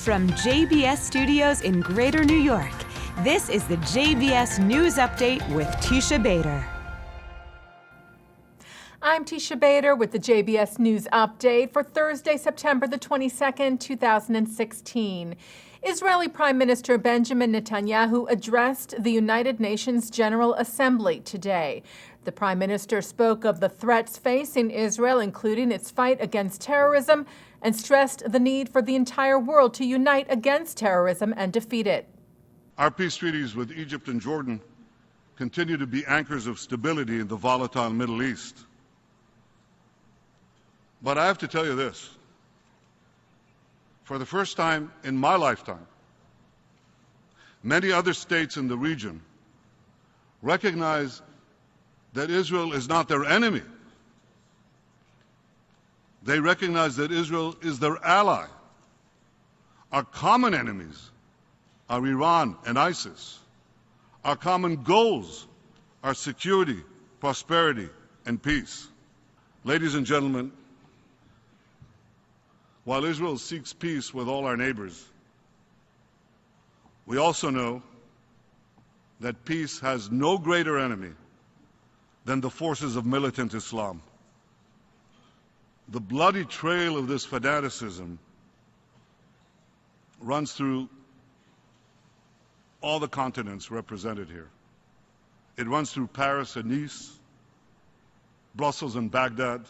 from JBS Studios in Greater New York, this is the JBS News Update with Teisha Bader. I'm Teisha Bader with the JBS News Update for Thursday, September the 22nd, 2016. Israeli Prime Minister Benjamin Netanyahu addressed the United Nations General Assembly today. The Prime Minister spoke of the threats facing Israel, including its fight against terrorism, and stressed the need for the entire world to unite against terrorism and defeat it. Our peace treaties with Egypt and Jordan continue to be anchors of stability in the volatile Middle East. But I have to tell you this. For the first time in my lifetime, many other states in the region recognize that Israel is not their enemy. They recognize that Israel is their ally. Our common enemies are Iran and ISIS. Our common goals are security, prosperity, and peace. Ladies and gentlemen, while Israel seeks peace with all our neighbors, we also know that peace has no greater enemy than the forces of militant Islam. The bloody trail of this fanaticism runs through all the continents represented here. It runs through Paris and Nice, Brussels and Baghdad,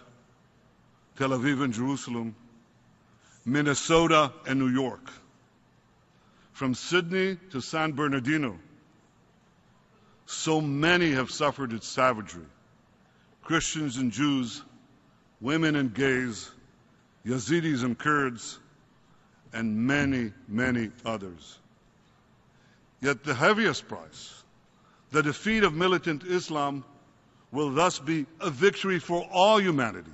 Tel Aviv and Jerusalem, Minnesota and New York. From Sydney to San Bernardino, so many have suffered its savagery. Christians and Jews, women and gays, Yazidis and Kurds, and many, many others. Yet the heaviest price, the defeat of militant Islam, will thus be a victory for all humanity.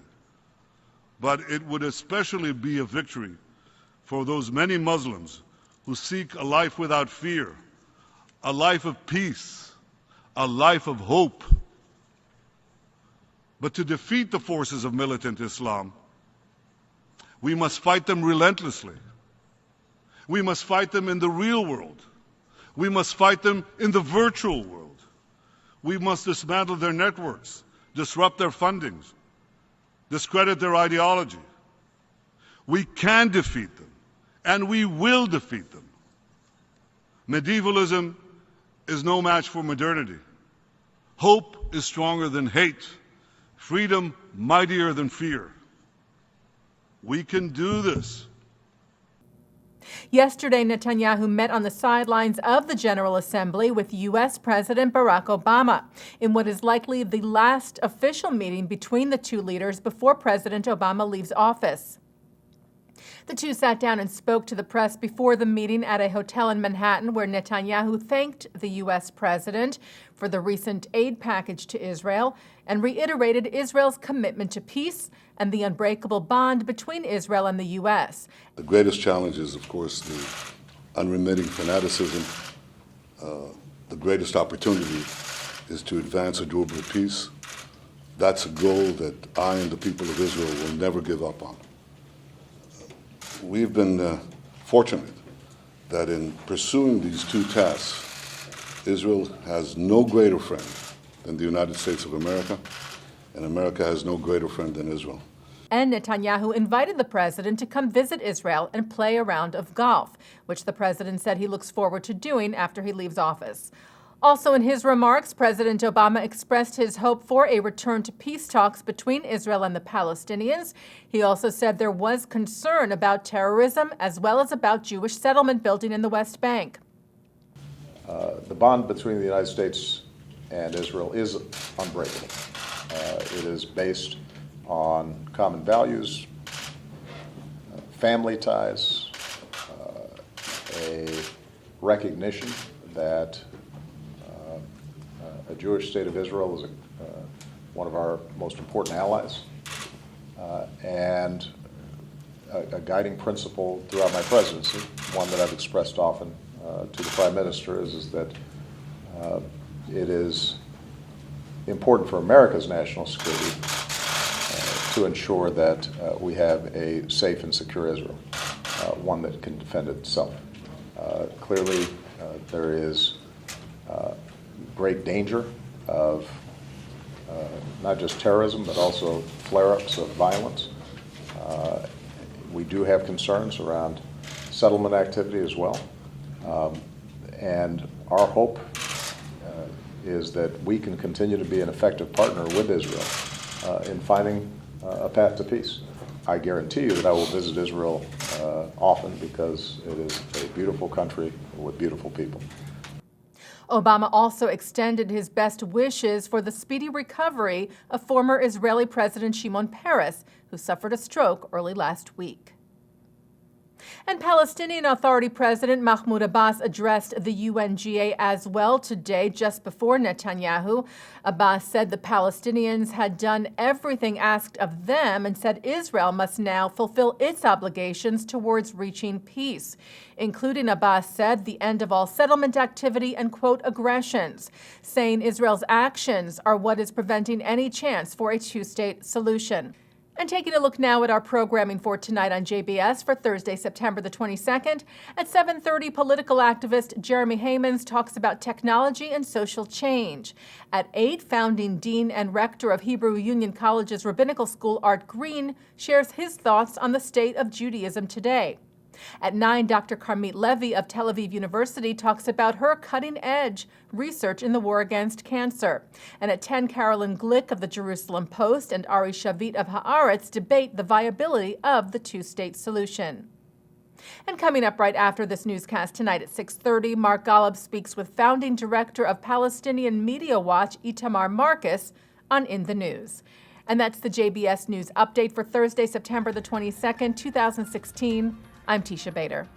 But it would especially be a victory for those many Muslims who seek a life without fear, a life of peace, a life of hope. But to defeat the forces of militant Islam, we must fight them relentlessly. We must fight them in the real world. We must fight them in the virtual world. We must dismantle their networks, disrupt their fundings, discredit their ideology. We can defeat them, and we will defeat them. Medievalism is no match for modernity. Hope is stronger than hate. Freedom mightier than fear. We can do this. Yesterday, Netanyahu met on the sidelines of the General Assembly with U.S. President Barack Obama in what is likely the last official meeting between the two leaders before President Obama leaves office. The two sat down and spoke to the press before the meeting at a hotel in Manhattan, where Netanyahu thanked the U.S. president for the recent aid package to Israel and reiterated Israel's commitment to peace and the unbreakable bond between Israel and the U.S. The greatest challenge is, of course, the unremitting fanaticism. The greatest opportunity is to advance a durable peace. That's a goal that I and the people of Israel will never give up on. We've been fortunate that in pursuing these two tasks, Israel has no greater friend than the United States of America, and America has no greater friend than Israel. And Netanyahu invited the president to come visit Israel and play a round of golf, which the president said he looks forward to doing after he leaves office. Also in his remarks, President Obama expressed his hope for a return to peace talks between Israel and the Palestinians. He also said there was concern about terrorism as well as about Jewish settlement building in the West Bank. The bond between the United States and Israel is unbreakable. It is based on common values, family ties, a recognition that a Jewish state of Israel is one of our most important allies, and a guiding principle throughout my presidency, one that I've expressed often to the Prime Minister, is that it is important for America's national security to ensure that we have a safe and secure Israel. one that can defend itself. Clearly, there is great danger of not just terrorism, but also flare-ups of violence. We do have concerns around settlement activity as well. And our hope is that we can continue to be an effective partner with Israel in finding a path to peace. I guarantee you that I will visit Israel often because it is a beautiful country with beautiful people. Obama also extended his best wishes for the speedy recovery of former Israeli President Shimon Peres, who suffered a stroke early last week. And Palestinian Authority President Mahmoud Abbas addressed the UNGA as well today, just before Netanyahu. Abbas said the Palestinians had done everything asked of them and said Israel must now fulfill its obligations towards reaching peace, including, Abbas said, the end of all settlement activity and, quote, aggressions, saying Israel's actions are what is preventing any chance for a two-state solution. And taking a look now at our programming for tonight on JBS for Thursday, September the 22nd. At 7:30, political activist Jeremy Hamans talks about technology and social change. At 8, founding dean and rector of Hebrew Union College's Rabbinical School, Art Green, shares his thoughts on the state of Judaism today. At 9, Dr. Carmit Levy of Tel Aviv University talks about her cutting-edge research in the war against cancer. And at 10, Carolyn Glick of the Jerusalem Post and Ari Shavit of Haaretz debate the viability of the two-state solution. And coming up right after this newscast tonight at 6:30, Mark Golub speaks with founding director of Palestinian Media Watch, Itamar Marcus, on In the News. And that's the JBS News Update for Thursday, September the 22nd, 2016. I'm Teisha Bader.